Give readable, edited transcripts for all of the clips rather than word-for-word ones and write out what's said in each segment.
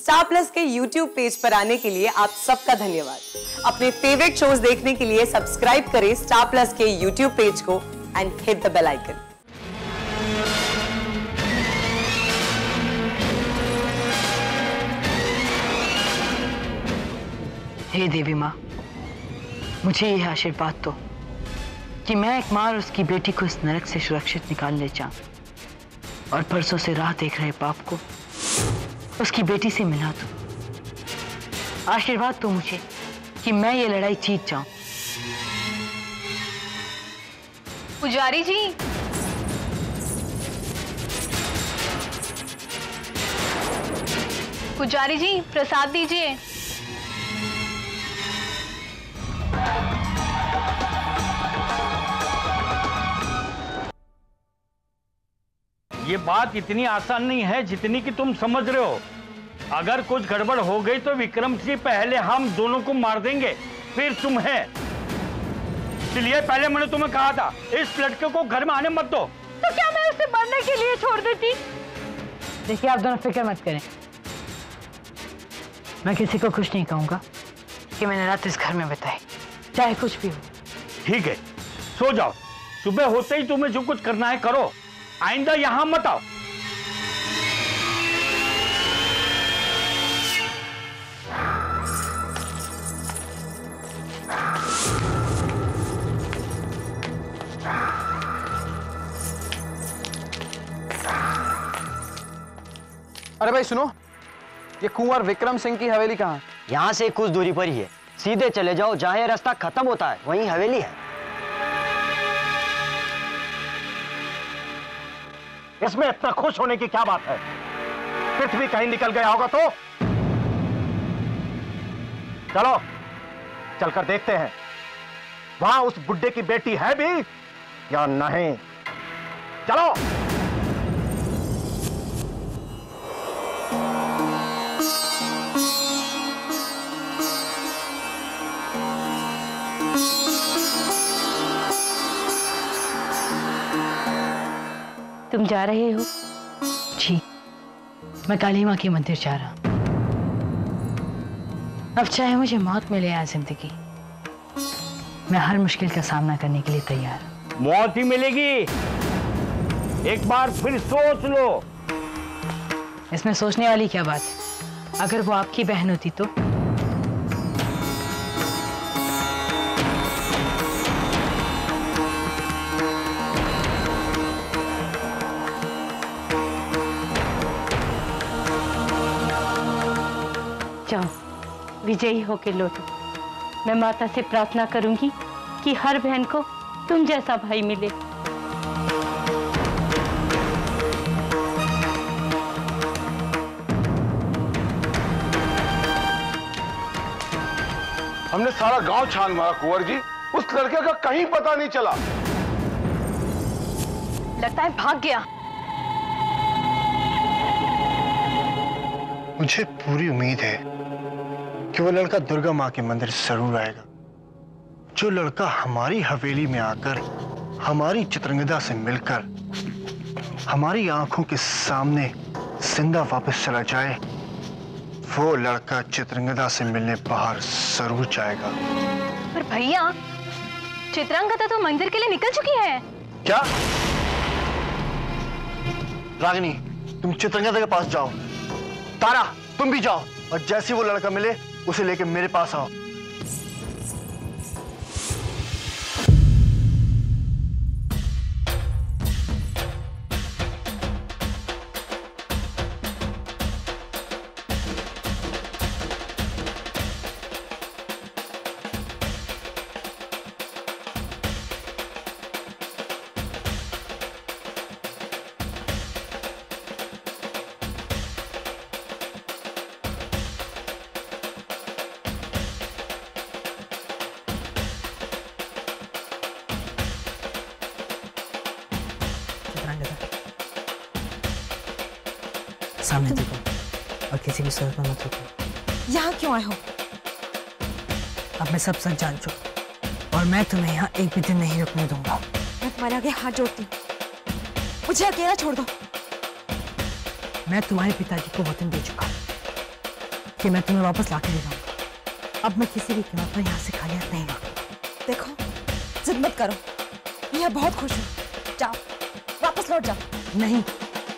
Star plus के YouTube page पर आने के लिए आप सबका धन्यवाद। अपने फेवरेट शोज देखने के लिए सब्सक्राइब करें स्टार प्लस के YouTube पेज को and hit the bell icon. हे देवी माँ, मुझे यह आशीर्वाद दो कि मैं एक माँ और उसकी बेटी को इस नरक से सुरक्षित निकाल ले जाऊं और परसों से राह देख रहे बाप को उसकी बेटी से मिला दो। आशीर्वाद दो मुझे कि मैं ये लड़ाई जीत जाऊं। पुजारी जी, पुजारी जी प्रसाद दीजिए। ये बात इतनी आसान नहीं है जितनी कि तुम समझ रहे हो। अगर कुछ गड़बड़ हो गई तो विक्रम से पहले हम दोनों को मार देंगे, फिर तुम्हें। इसलिए पहले मैंने तुम्हें कहा था इस लड़के को घर में आने मत दो। तो क्या मैं उसे मरने के लिए छोड़ देती? देखिए, आप दोनों फिक्र मत करें। मैं किसी को कुछ नहीं कहूंगा कि मैंने रात इस घर में बिताई, चाहे कुछ भी हो। ठीक है, सो जाओ। सुबह होते ही तुम्हें जो कुछ करना है करो, आइंदा यहां मत आओ। अरे भाई सुनो, ये कुंवर विक्रम सिंह की हवेली कहाँ है? यहाँ से कुछ दूरी पर ही है। सीधे चले जाओ, जहाँ ये रास्ता खत्म होता है वहीं हवेली है। इसमें इतना खुश होने की क्या बात है? पृथ्वी कहीं निकल गया होगा तो चलो चलकर देखते हैं वहां उस बुड्ढे की बेटी है भी या नहीं। चलो। तुम जा रहे हो? जी, मैं काली माँ के मंदिर जा रहा हूँ। अब चाहे मुझे मौत मिले या जिंदगी, मैं हर मुश्किल का सामना करने के लिए तैयार हूँ। मौत ही मिलेगी। एक बार फिर सोच लो। इसमें सोचने वाली क्या बात है? अगर वो आपकी बहन होती तो? जाओ, विजयी होके लौटो। मैं माता से प्रार्थना करूंगी कि हर बहन को तुम जैसा भाई मिले। हमने सारा गांव छान मारा कुंवर जी, उस लड़के का कहीं पता नहीं चला। लगता है भाग गया। मुझे पूरी उम्मीद है कि वो लड़का दुर्गा माँ के मंदिर जरूर आएगा। जो लड़का हमारी हवेली में आकर हमारी चित्रंगदा से मिलकर हमारी आंखों के सामने जिंदा वापस चला जाए, वो लड़का चित्रंगदा से मिलने बाहर जरूर जाएगा। पर भैया, चित्रांगदा तो मंदिर के लिए निकल चुकी है। क्या? रागिनी, तुम चित्रंगदा के पास जाओ। तारा, तुम भी जाओ और जैसे वो लड़का मिले उसे लेके मेरे पास आओ। सामने देखो और किसी भी सूरत में मत रुको। यहाँ क्यों आए हो? अब मैं सब सच जान चुका और मैं तुम्हें यहाँ एक भी दिन नहीं रुकने दूंगा। मैं तुम्हारे आगे हाथ जोड़ती हूँ, मुझे अकेला छोड़ दो। मैं तुम्हारे पिताजी को वतन दे चुका, कि मैं तुम्हें वापस लाके ले जाऊंगा। अब मैं किसी भी कीमत पर यहाँ से खाली हाथ नहीं लौटूंगा। देखो, जिद मत करो, मैं बहुत खुश हूँ। जाओ, वापस लौट जाओ। नहीं,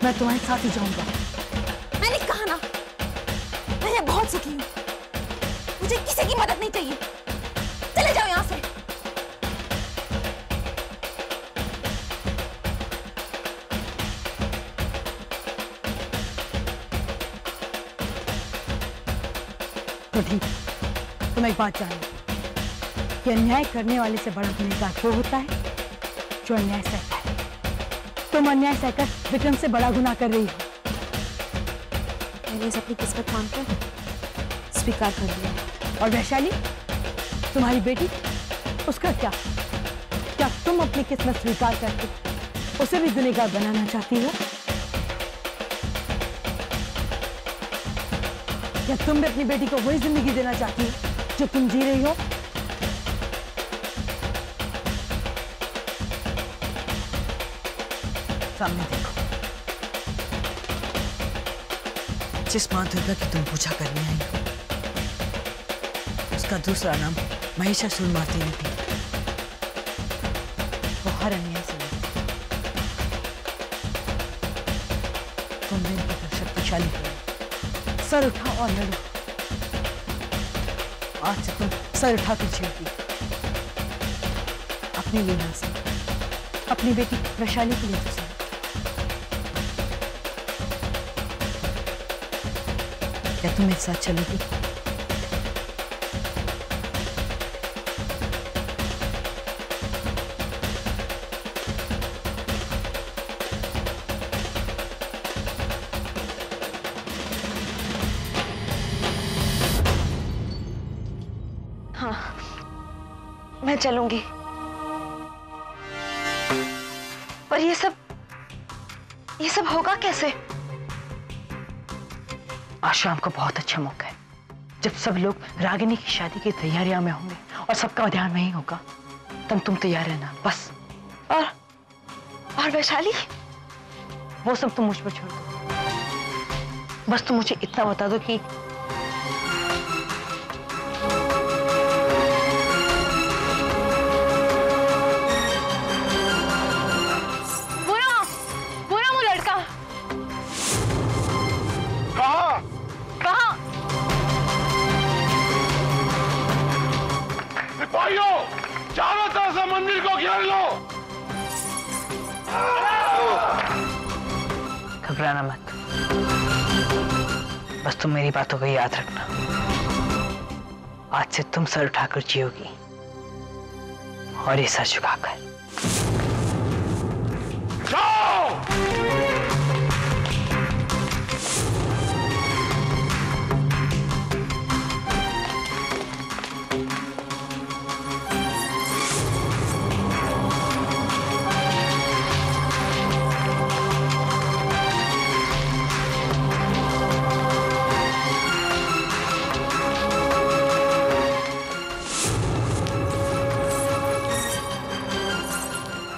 मैं तुम्हारे साथ ही जाऊंगा। मैंने कहा ना, मैं यहाँ बहुत सुखी हूँ, मुझे किसी की मदद नहीं चाहिए। चले जाओ यहाँ से। तो ठीक, तुम एक बात जानो कि अन्याय करने वाले से बड़ा गुनहगार वो होता है जो अन्याय सहता है। तुम अन्याय सहकर विक्रम से बड़ा गुनाह कर रही हो। मैंने इस अपनी किस्मत मानकर स्वीकार कर लिया। और वैशाली, तुम्हारी बेटी, उसका क्या? क्या तुम अपनी किस्मत स्वीकार करके उसे भी गुनहगार बनाना चाहती हो? या तुम भी अपनी बेटी को वही जिंदगी देना चाहती हो जो तुम जी रही हो? सामने देखो, जिस माँ दुर्गा की तुम पूजा करने आई हो, उसका दूसरा नाम महिषासुर मार्दिनी थी। वो हर अन्याय से लड़ती। तुम दिन पर शक्तिशाली हो, सर उठा और लड़ो। आज से तुम सर उठा कर जियोगी, अपने लिए ना से, अपनी बेटी वैशाली के लिए तो सर। क्या तुम मेरे साथ चलोगी? हाँ, मैं चलूंगी। पर ये सब होगा कैसे? आज शाम को बहुत अच्छा मौका है, जब सब लोग रागिनी की शादी की तैयारियां में होंगे और सबका ध्यान वहीं होगा। तब तुम तैयार रहना बस। और वैशाली? वो सब तुम मुझ पर छोड़ दो। बस तुम मुझे इतना बता दो कि चारों तरफ से मंदिर को घेर लो। घबराना मत, बस तुम मेरी बातों को याद रखना। आज से तुम सर उठाकर जियोगी और ये सर झुकाकर।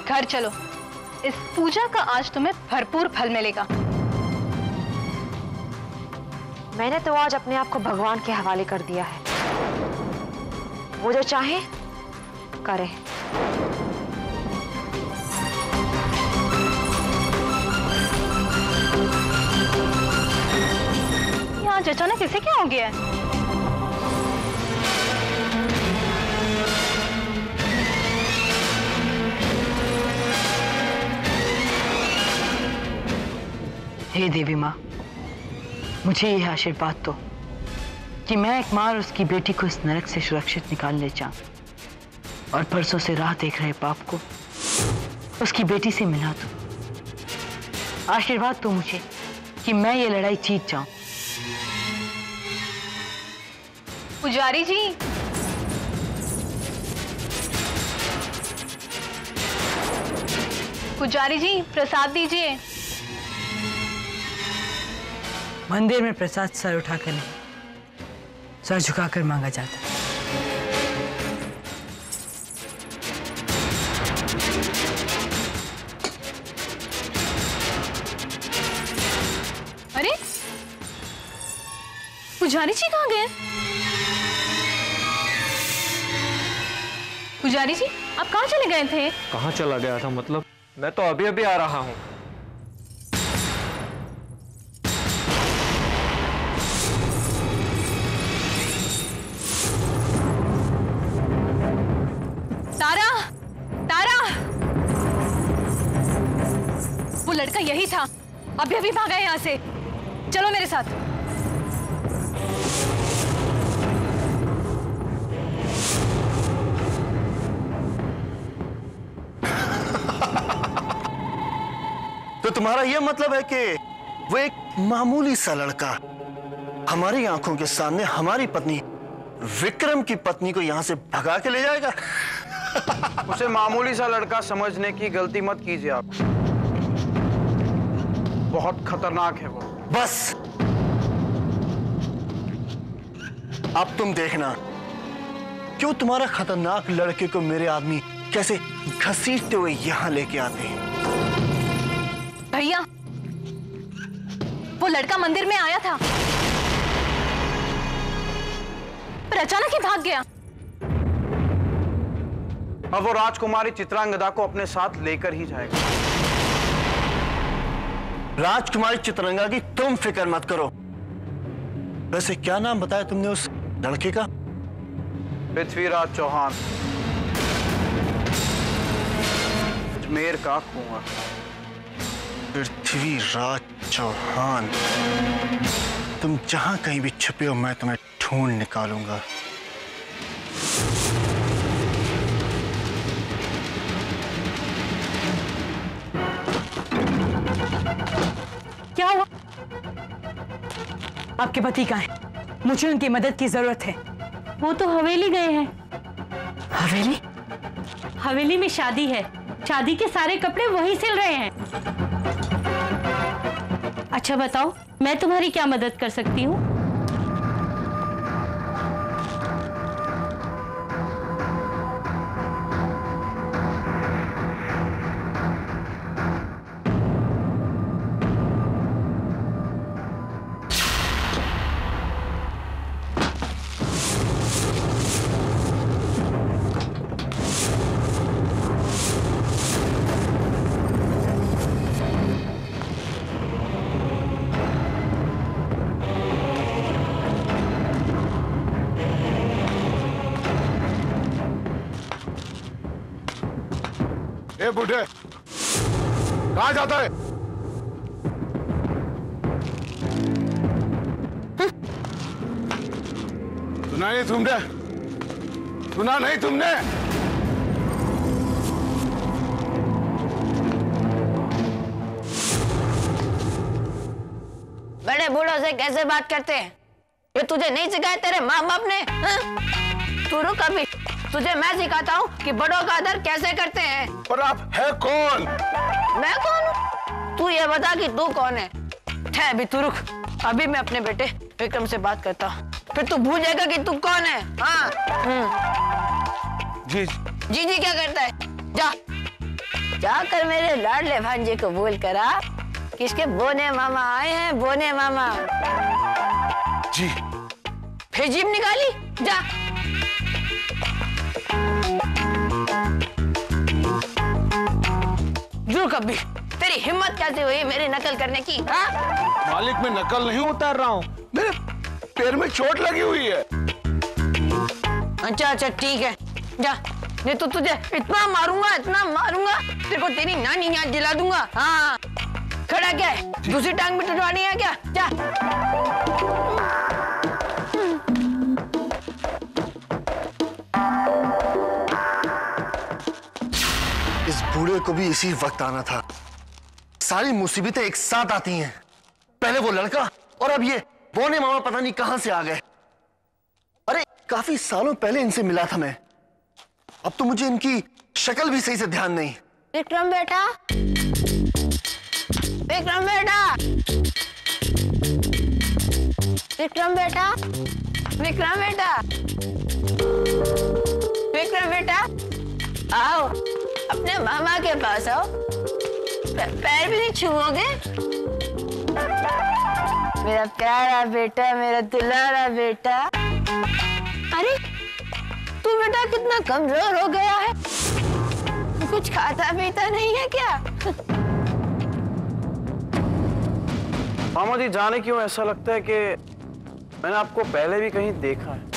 घर चलो, इस पूजा का आज तुम्हें भरपूर फल मिलेगा। मैंने तो आज अपने आप को भगवान के हवाले कर दिया है, वो जो चाहे करे। यहाँ अचानक इसे क्या हो गया है? हे देवी माँ, मुझे यह आशीर्वाद दो कि मैं एक माँ और उसकी बेटी को इस नरक से सुरक्षित निकाल ले जाऊं और परसों से राह देख रहे पाप को उसकी बेटी से मिला दूं। आशीर्वाद दो मुझे कि मैं ये लड़ाई जीत जाऊं। पुजारी जी, पुजारी जी, प्रसाद दीजिए। मंदिर में प्रसाद सर उठाकर नहीं, सर झुकाकर मांगा जाता है। अरे, पुजारी जी कहाँ गए? पुजारी जी आप कहाँ चले गए थे? कहाँ चला गया था मतलब? मैं तो अभी अभी आ रहा हूँ। तारा, तारा, वो लड़का यही था, अभी अभी भागा यहाँ से। चलो मेरे साथ। तो तुम्हारा यह मतलब है कि वो एक मामूली सा लड़का हमारी आंखों के सामने हमारी पत्नी विक्रम की पत्नी को यहां से भगा के ले जाएगा? उसे मामूली सा लड़का समझने की गलती मत कीजिए आप। बहुत खतरनाक है वो। बस अब तुम देखना क्यों तुम्हारा खतरनाक लड़के को मेरे आदमी कैसे घसीटते हुए यहां लेके आते हैं। भैया वो लड़का मंदिर में आया था पर अचानक ही भाग गया। अब वो राजकुमारी चित्रांगदा को अपने साथ लेकर ही जाएगा। राजकुमारी चित्रंगा की तुम फिक्र मत करो। वैसे क्या नाम बताया तुमने उस लड़के का? पृथ्वीराज चौहान, अजमेर का कुंवर। पृथ्वीराज चौहान, तुम जहां कहीं भी छुपे हो मैं तुम्हें ढूंढ निकालूंगा। क्या हुआ? आपके पति कहाँ हैं? मुझे उनकी मदद की जरूरत है। वो तो हवेली गए हैं। हवेली? हवेली में शादी है, शादी के सारे कपड़े वही सिल रहे हैं। अच्छा बताओ, मैं तुम्हारी क्या मदद कर सकती हूँ? ए बूढ़े, कहाँ जाता है? सुना नहीं तुमने? सुना नहीं तुमने? बड़े बूढ़ों से कैसे बात करते हैं? ये तुझे नहीं सिखाया तेरे माँ बाप ने? तू रुक अभी, तुझे मैं सिखाता हूँ कि बड़ों का आदर कैसे करते हैं। पर आप है कौन? मैं कौन हूँ? तू ये बता कि तू कौन है? अभी तू रुक, अभी मैं अपने बेटे विक्रम से बात करता हूँ, फिर तू भूल जाएगा कि तू कौन है। हाँ। जी जी क्या करता है? जा जाकर मेरे लाडले भांजे को बोल करा किसके बोने मामा आए हैं, बोने मामा। जी। फिर जीप निकाली, जा। कभी तेरी हिम्मत कैसे हुई मेरी नकल करने की? हाँ? मालिक मैं नकल नहीं उतार रहा हूँ, मेरे पैर में चोट लगी हुई है। अच्छा ठीक है, जा, नहीं तो तुझे इतना मारूंगा तेरे को तेरी नानी याद दिला दूंगा। हाँ खड़ा क्या है? दूसरी टांग भी टूटवानी है क्या? जा। इस बूढ़े को भी इसी वक्त आना था। सारी मुसीबतें एक साथ आती हैं। पहले वो लड़का और अब ये बोने मामा पता नहीं कहां से आ गए। अरे काफी सालों पहले इनसे मिला था मैं, अब तो मुझे इनकी शक्ल भी सही से ध्यान नहीं। विक्रम बेटा, विक्रम बेटा, विक्रम बेटा, विक्रम बेटा, विक्रम बेटा, आओ अपने मामा के पास आओ। पैर भी नहीं छूओगे? मेरा प्यारा बेटा, मेरा दुलारा बेटा। अरे तू बेटा कितना कमजोर हो गया है, कुछ खाता पीता नहीं है क्या? मामा जी, जाने क्यों ऐसा लगता है कि मैंने आपको पहले भी कहीं देखा है।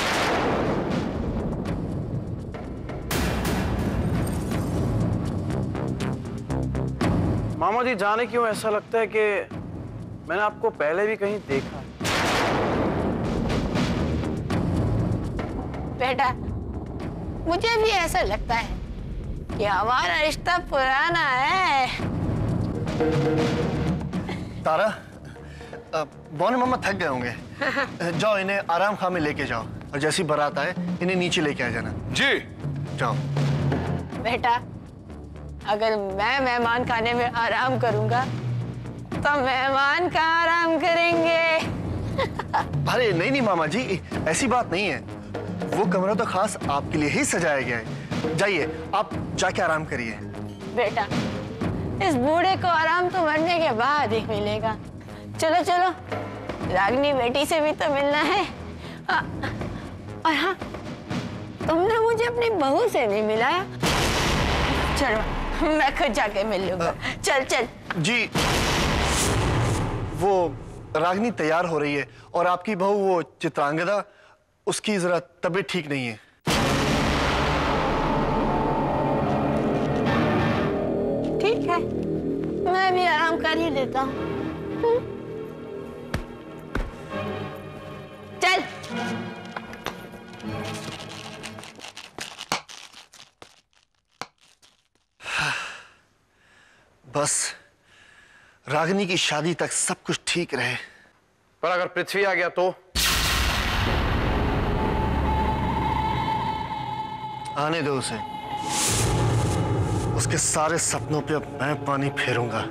मामा जी, जाने क्यों ऐसा लगता है कि मैंने आपको पहले भी कहीं देखा है। बेटा मुझे भी ऐसा लगता है कि हमारा रिश्ता पुराना है। तारा, बौने मामा थक गए होंगे, जाओ इन्हें आराम खाने में लेके जाओ, और जैसी बारात आए इन्हें नीचे लेके आ जाना। जी जाओ। बेटा अगर मैं मेहमान खाने में आराम करूंगा तो मेहमान का आराम करेंगे। अरे नहीं नहीं मामा जी, ऐसी बात नहीं है, वो कमरा तो खास आपके लिए ही सजाया गया है। जाइए, आप जाके आराम करिए। बेटा इस बूढ़े को आराम तो मरने के बाद ही मिलेगा। चलो चलो, रागिनी बेटी से भी तो मिलना है। और हाँ, तुमने मुझे अपनी बहू से नहीं मिलाया। चलो मैं खुद जाके मिल लूंगा। चल चल। जी, वो रागिनी तैयार हो रही है, और आपकी बहू वो चित्रांगदा, उसकी जरा तबीयत ठीक नहीं है। ठीक है, मैं भी आराम कर ही लेता हूँ। चल। बस रागिनी की शादी तक सब कुछ ठीक रहे, पर अगर पृथ्वी आ गया तो? आने दो उसे, उसके सारे सपनों पे अब मैं पानी फेरूंगा।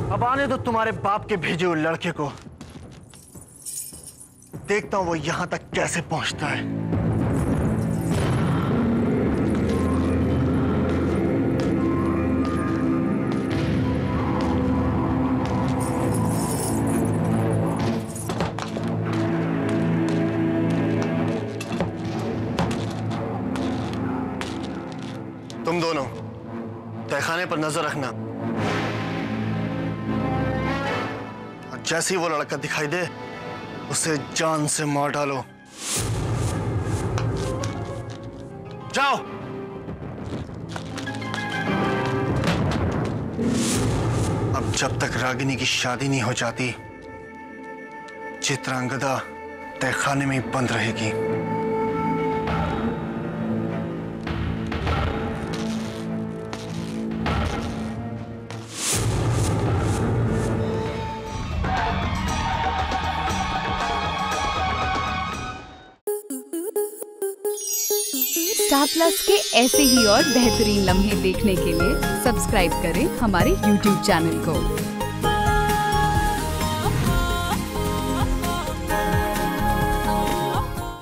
अब आने दो तुम्हारे बाप के भेजे हुए लड़के को, देखता हूं वो यहां तक कैसे पहुंचता है। तुम दोनों तहखाने पर नजर रखना, और जैसे ही वो लड़का दिखाई दे उसे जान से मार डालो। जाओ। अब जब तक रागिनी की शादी नहीं हो जाती, चित्रांगदा तहखाने में ही बंद रहेगी। स्टार प्लस के ऐसे ही और बेहतरीन लम्हे देखने के लिए सब्सक्राइब करें हमारे YouTube चैनल को।